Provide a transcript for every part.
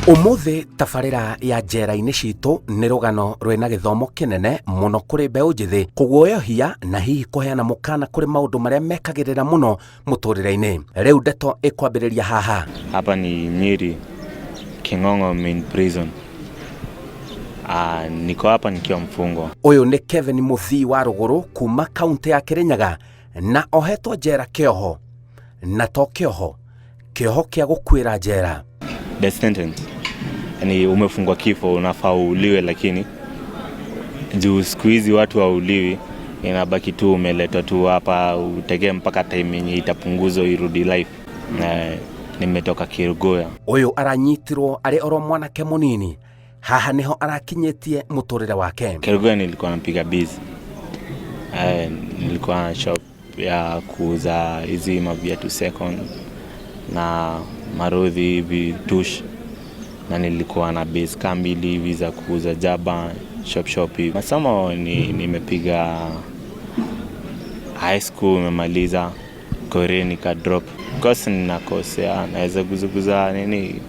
Umuthi tabarĩra ya njera-inĩ citũ nĩ rũgano rwĩna gĩthomo kĩnene mũno kũrĩ mbeũ njĩthĩ kũguoyohia na hihi kũheana mũkana kũrĩ maũndũ marĩa mekagĩrĩra mũno mũtũrĩre-inĩ. Rĩu ndeto ĩkwambĩrĩria haha. Hapa ni Nyeri, King'ong'o main prison. Niko hapa nikiwa mfungwa. Ũyũ nĩ Kelvin Waruguru kuma kaunti ya Kirinyaga na ohetwo njera kĩoho. Na to kĩoho kĩa gũkuĩra njera. Death sentence. Yani umefungwa kifo unafaa uuliwe, lakini juu siku hizi watu hauliwi, inabaki tu umeletwa tu hapa utegee mpaka time yenye itapunguzwa irudi life. Nimetoka Kirugoya. Ũyũ aranyitirwo arĩ oro mwanake munini. Haha niho arakinyĩtie mũtũrĩre wake. Kirugoya nilikuwa napiga busy. Nilikuwa na shop ya kuuza hizi maviatu second na marudhi hivi tush, na nilikuwa na base kamili hivi za kuuza jaba shop hivi. Masomo nimepiga high school, nimemaliza Korea nika drop. Course ninakosea, naweza guza nini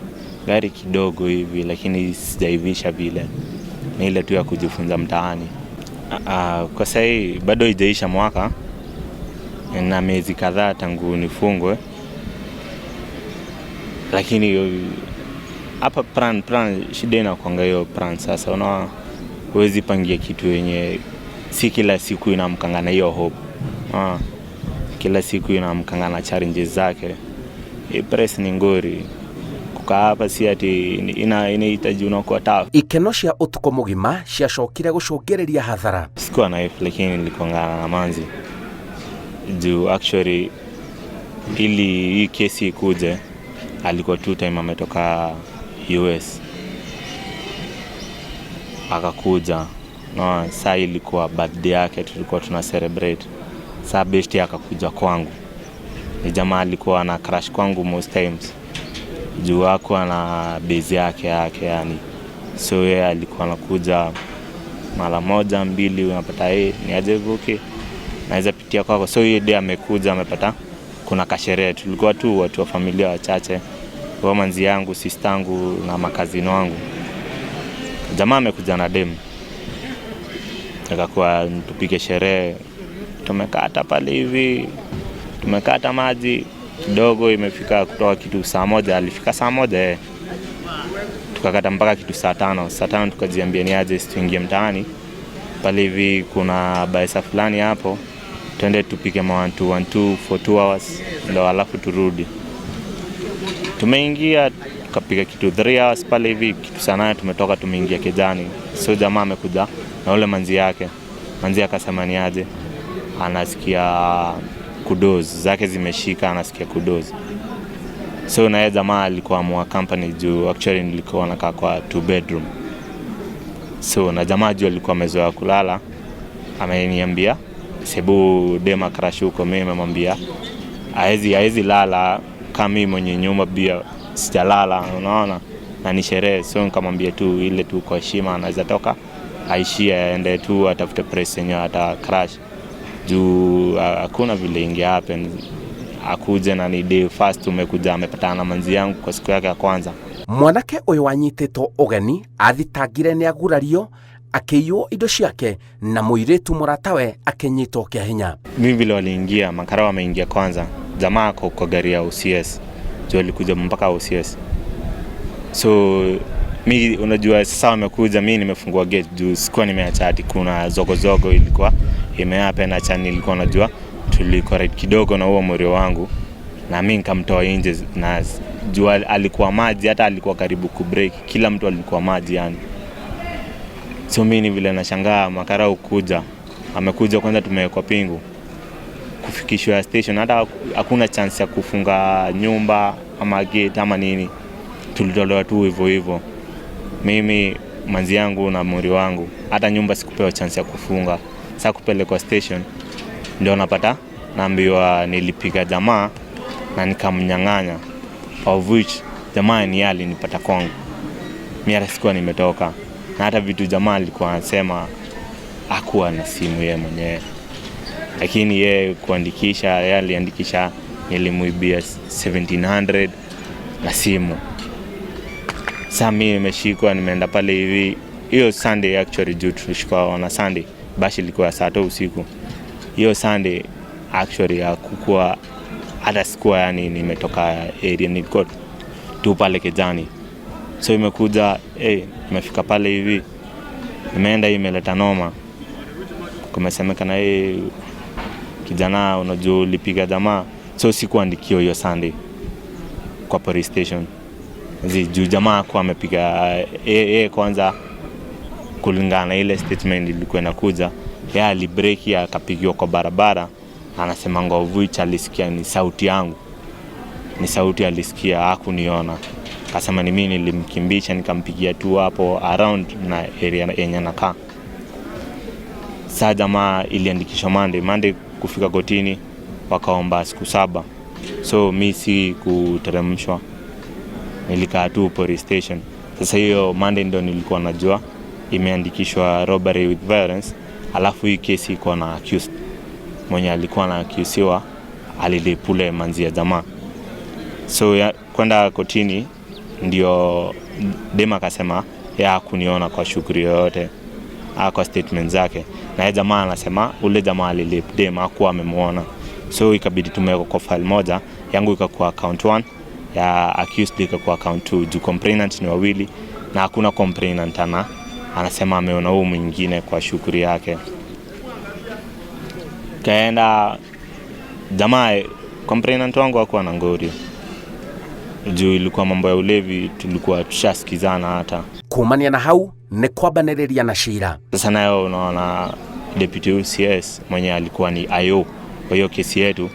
gari kidogo hivi, lakini sijaivisha vile. Ni ile tu ya kujifunza mtaani. Kwa sasa bado haijaisha mwaka na miezi kadhaa tangu nifungwe. Lakini hapa plan shida inakuanga hiyo plan. Sasa unaona huwezi pangia kitu yenye si kila siku inamkanga na hiyo hope. Kila siku inamkanga na challenges zake. Press ni ngori. Kukaa hapa si ati inahitaji unakuwa tough. Ikeno cia ũtukũ mũgima ciacokire gũcũngĩrĩria hathara. Sikuwa na life, lakini nilikuangana na manzi. Juu actually hii kesi ikuje, alikuwa 2 time ametoka US. Akakuja. No, saa ilikuwa birthday yake, tulikuwa tuna celebrate. Saa best akakuja kwangu. Ni jamaa alikuwa na crush kwangu most times. Juu hakuwa na base yake yani. So yeye alikuwa anakuja mara moja mbili, unapata ni aje vuki naweza pitia kwako. So yeye ndiye amekuja, amepata kuna kasherehe. Tulikuwa tu watu wa familia wachache, kwa manzi yangu, sistangu na makazino wangu. Jamaa amekuja na dem, akakuwa tupike sherehe. Tumekata pale hivi, tumekata maji kidogo, imefika kutoka kitu saa moja, alifika saa moja tukakata mpaka kitu saa 5. Saa 5 tukajiambia ni aje tuingie mtaani pale hivi, kuna baisa fulani hapo, twende tupike 1-2 for 2 hours ndio alafu turudi. Tumeingia tukapiga kitu 3 hours pale hivi, kitu saa 9 tumetoka tumeingia kijani. So jamaa amekuja na ule manzi yake. Manzi akasema ni aje anasikia kudozi zake zimeshika, anasikia kudozi. So na yeye jamaa alikuwa mwa company juu actually nilikuwa nakaa kwa 2 bedroom. So na jamaa juu alikuwa amezoea kulala, ameniambia sebu dema crash huko. Mimi nimemwambia haezi lala kama mimi mwenye nyumba bia sijalala, unaona, na ni sherehe. So nikamwambia tu ile tu kwa heshima anaweza toka aishie aende tu atafute press yenyewe ata crash. Juu hakuna vile inge happen akuje na ni day first umekuja amepatana na manzi yangu kwa siku yake ya kwanza. Mwanake ũyũ wanyitĩtwo ũgeni athitangire nĩ agurario, akĩiywo indo ciake na mũirĩtu mũratawe akĩnyitwo kĩa hinya. Mimi vile waliingia, makara wameingia kwanza, jamaa kwa gari ya OCS. Juu alikuja mpaka OCS. So mimi unajua sasa wamekuja, mimi nimefungua gate juu sikuwa nimeacha ati kuna zogo ilikuwa imeapa na chani, nilikuwa najua tulicorrect kidogo na huo morio wangu, na mimi nikamtoa nje na juu alikuwa maji, hata alikuwa karibu kubreak, kila mtu alikuwa maji yani. So mimi vile nashangaa makara ukuja, amekuja kwanza tumewekwa pingu kufikishwa station, hata hakuna chance ya kufunga nyumba ama gate ama nini, tulitolewa tu hivyo. Mimi manzi yangu na muri wangu, hata nyumba sikupewa chance ya kufunga. Sasa kupelekwa station ndio napata naambiwa nilipiga jamaa na nikamnyang'anya, of which jamaa ni alinipata kwangu. Mimi hata sikuwa nimetoka, na hata vitu jamaa alikuwa anasema hakuwa na simu yeye mwenyewe, lakini yeye kuandikisha, yeye aliandikisha nilimuibia 1700 na simu. Sasa mimi nimeshikwa, nimeenda pale hivi. Hiyo Sunday actually juu tulishikwa na Sunday, bashi ilikuwa saa 3 usiku. Hiyo Sunday actually hakukuwa hata sikuwa, yani nimetoka area, nilikuwa tu pale Kejani. So imekuja nimefika pale hivi, nimeenda imeleta noma. Kumesemekana kijana unajua ulipiga jamaa. So sikuandikiwa hiyo Sunday kwa police station. Juu jamaa kwa amepiga kwanza, kulingana ile statement ilikuwa inakuja, alibreaki akapigiwa kwa barabara. Anasema ngovu alisikia ni sauti yangu, ni sauti alisikia, hakuniona. Akasema ni mimi nilimkimbisha, nikampigia tu hapo around na area yenye nakaa. Sasa jamaa iliandikishwa Monday kufika kotini, wakaomba siku 7. So mimi si kuteremshwa, nilikaa tu police station. Sasa hiyo Monday ndo nilikuwa najua imeandikishwa robbery with violence, alafu hii kesi iko na accused. Mwenye alikuwa na accused alilipule manzi ya jamaa. So kwenda kotini ndio dema akasema hakuniona kwa shughuli yoyote, kwa statement zake. Na jamaa anasema ule jamaa alilip dema hakuwa amemuona. So ikabidi tumeweka kwa file moja, yangu ikakuwa account 1, ya accused ikakuwa account 2. Juu complainant ni wawili na hakuna complainant anasema ameona huyu mwingine kwa shughuli yake. Kaenda jamaa, complainant wangu hakuwa na ngori. Juu ilikuwa mambo ya ulevi, tulikuwa tushasikizana hata. Kumania na hau ni kwambanĩrĩria na cira. Sasa nayo unaona deputy OCS mwenye alikuwa ni IO kwa hiyo kesi yetu,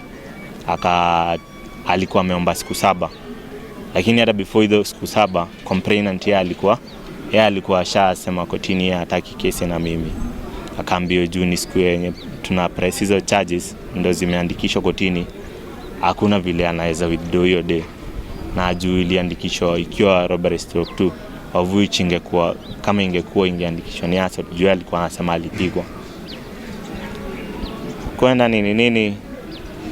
alikuwa ameomba siku 7. Lakini hata before hizo siku 7 complainant alikuwa ashasema kotini hataki kesi na mimi. Akaambiwa juu ni siku yenye tuna press hizo charges ndo zimeandikishwa kotini, hakuna vile anaweza withdraw hiyo day. Na juu iliandikishwa ikiwa robbery stroke 2, wavu ingekuwa kama ingeandikishwa ni hasa juu alikuwa anasema alipigwa. Kwenda nini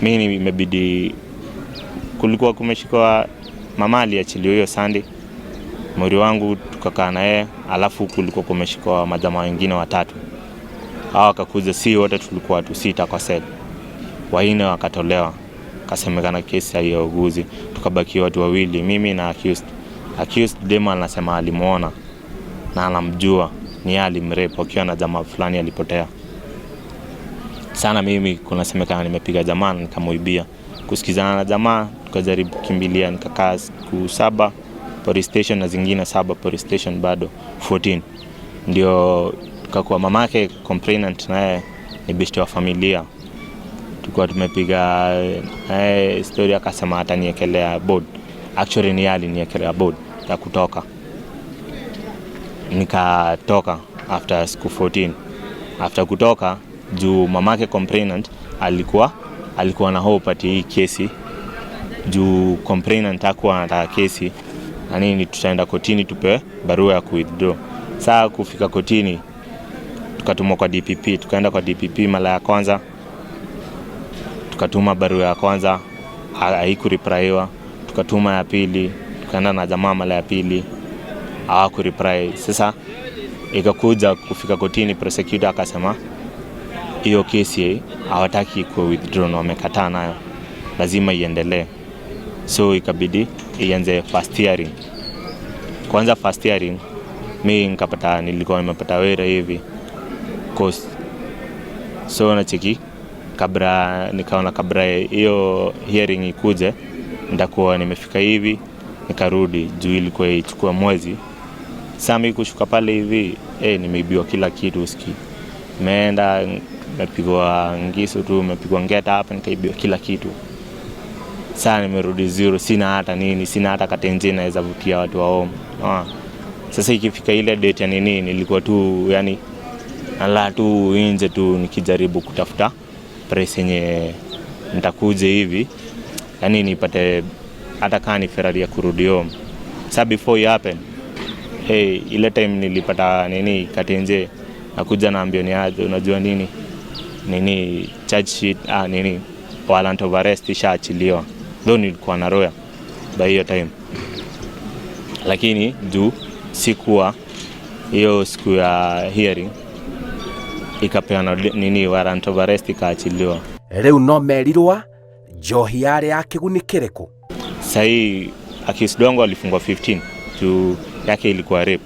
mimi imebidi, kulikuwa kumeshikwa mama aliachiliwa hiyo Sunday, mwili wangu tukakaa na yeye, alafu kulikuwa kumeshikwa majamaa wengine 3. Hao wakakuja, si wote tulikuwa watu 6 kwa cell. 4 wakatolewa, kasemekana kesi hiyo uguzi, tukabaki watu 2, mimi na accused. Accused dema anasema alimuona na anamjua ni alimrape akiwa na jamaa fulani alipotea. Sana mimi kunasemekana nimepiga jamaa nikamuibia. Kusikizana na jamaa tukajaribu kukimbilia, nikakaa siku 7 police station na zingine 7 police station, bado 14. Ndio tukakuwa mamake complainant naye ni besti wa familia. Tulikuwa tumepiga story, akasema ataniekelea board. Actually ni aliniekelea board ya kutoka. Nikatoka after siku 14. After kutoka juu mamake complainant alikuwa na hope ati hii kesi, juu complainant hakuwa anataka kesi na nini, tutaenda kotini tupe barua ya withdraw. Saa kufika kotini tukatumwa kwa DPP, tukaenda kwa DPP mara ya kwanza, tukatuma barua ya kwanza haikureplywa, tukatuma ya pili, tukaenda na jamaa mara ya pili hawakureply. Sasa ikakuja kufika kotini, prosecutor akasema hiyo kesi hawataki ku withdraw na wamekataa nayo, lazima iendelee. So ikabidi ianze first hearing. Kwanza first hearing mimi nilikuwa nimepata wera hivi cost. So nacheki nikaona kabla hiyo hearing ikuje nitakuwa nimefika hivi, nikarudi juu ilikuwa ichukua mwezi. Sasa mimi kushuka pale hivi nimeibiwa kila kitu usiki. Nimeenda nimepigwa ngisu tu, nimepigwa ngeta hapa, nikaibiwa kila kitu. Sasa nimerudi zero, sina hata nini, sina hata katenje naweza vutia watu wa home. Sasa ikifika ile date ya nini, nilikuwa tu yani ala tu nje tu nikijaribu kutafuta price yenye nitakuja hivi, yani nipate hata kama ni Ferrari ya kurudi home. Sasa before it happen, ile time nilipata nini katenje, nakuja naambia ni aje, unajua nini charge sheet nini warrant of arrest ishaachiliwa. Though nilikuwa na roya by hiyo time, lakini juu sikuwa hiyo siku ya hearing ikapeana nini warrant of arrest ikaachiliwa. Riu no merirwa njohi yari ya kiguni kiriku. Sai accused wangu alifungwa 15 juu yake ilikuwa rape.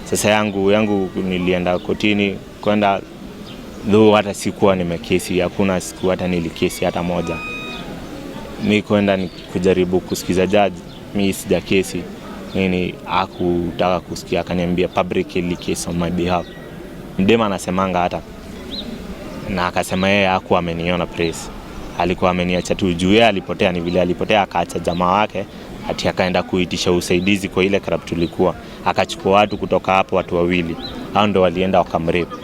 Sasa yangu nilienda kotini kwenda, though hata sikuwa nimekesi, hakuna siku hata nilikesi hata moja. Mimi kwenda ni kujaribu kusikiza judge, mimi sija kesi. Nini hakutaka kusikia, akaniambia publicly case on my behalf. Mdema anasemanga hata. Na akasema yeye hakuwa ameniona press. Alikuwa ameniacha tu juu yeye alipotea, ni vile alipotea akaacha jamaa wake ati akaenda kuitisha usaidizi kwa ile club tulikuwa. Akachukua watu kutoka hapo, watu wawili. Hao ndo walienda wakamrape.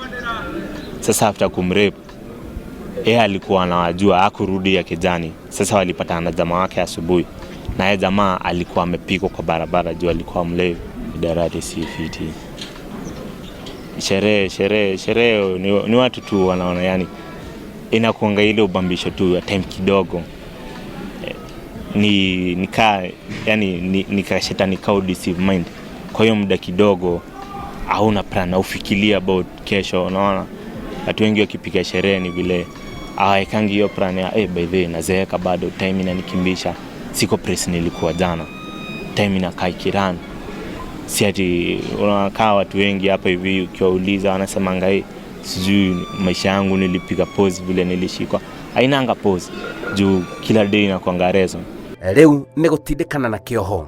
Sasa after kumrape, yeye alikuwa anawajua, hakurudi ya kijani. Sasa walipata na jamaa wake asubuhi. Na yeye jamaa alikuwa amepigwa kwa barabara juu alikuwa mlevi. Darati CFT. Sherehe ni watu tu wanaona, yani inakuanga ile ubambisho tu ya time kidogo. Nika shetani ka deceive mind. Kwa hiyo muda kidogo hauna plan, ufikiria about kesho, unaona. Watu wengi wakipiga sherehe ni vile hawaikangi hiyo plan ya by the way nazeeka bado, time inanikimbisha, siko press nilikuwa jana, time inakaa kirani. Si ati unakaa watu wengi hapa hivi ukiwauliza wanasemanga sijui maisha yangu nilipiga pause vile nilishikwa. Hainanga pause juu kila day inakuanga reason. Riu ni gutindikana na kĩoho.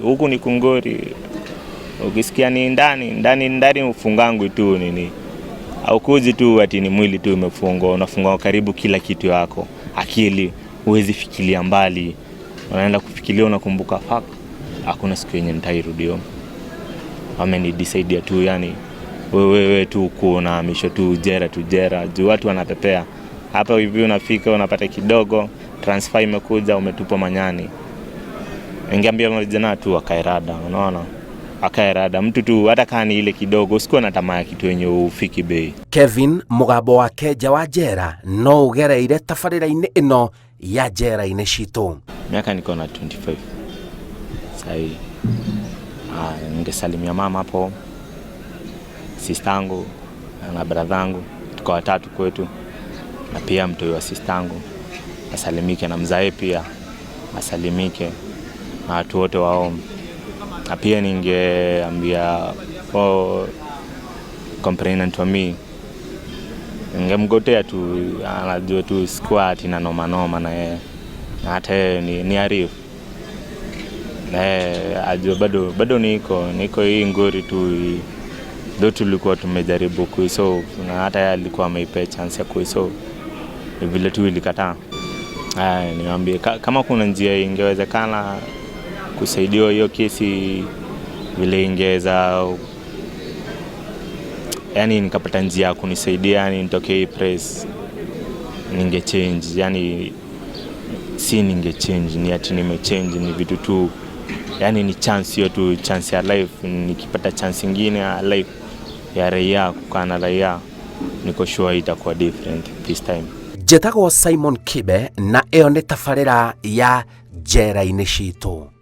Huku ni kungori. Ukisikia ni ndani ufungangu tu nini. Au kuzi tu ati ni mwili tu umefungwa, unafungwa karibu kila kitu yako. Akili huwezi fikiria mbali. Unaenda kufikiria unakumbuka fuck, hakuna siku yenye nitairudi home. Decide tu, yani wewe tu kuona misho tu jera juu watu wanapepea hapa hivi, unafika unapata kidogo, transfer imekuja, umetupa manyani. Ningeambia mjana tu akairada, unaona, akairada mtu tu hata kani ile kidogo, usikuwa na tamaa ya kitu yenye ufiki bei. Kelvin mugambo wake wa njera no ugereire tabarĩra-inĩ ĩno ya njera-inĩ citũ. Miaka niko na 25 sai. Ningesalimia mama hapo, sistangu na bradhangu, tuko watatu kwetu, na pia mtoi wa sistangu asalimike, na mzae pia asalimike, na watu wote wao. Na pia ningeambia complainant wa mimi, ningemgotea tu, anajua tu squat na noma na yeye, na hata yeye ni arifu. Ajua bado niko hii ngori tu, ndio tulikuwa tumejaribu kuisolve, na hata yeye alikuwa ameipa chance ya kuisolve, vile tu ilikataa. Niambie kama kuna njia ingewezekana kusaidia hiyo kesi, vile ingeweza, yani nikapata njia ya kunisaidia, yani nitoke hii press, ningechange, yani si ningechange, ni ati nimechange, ni vitu tu. Yani ni chance hiyo tu, chance ya life. Nikipata chance nyingine ya life ya raia, kukaa na raia, niko sure itakuwa different this time. Njĩtagwo Simon Kibe, na ĩyo nĩ tabarĩra ya njera-inĩ citũ.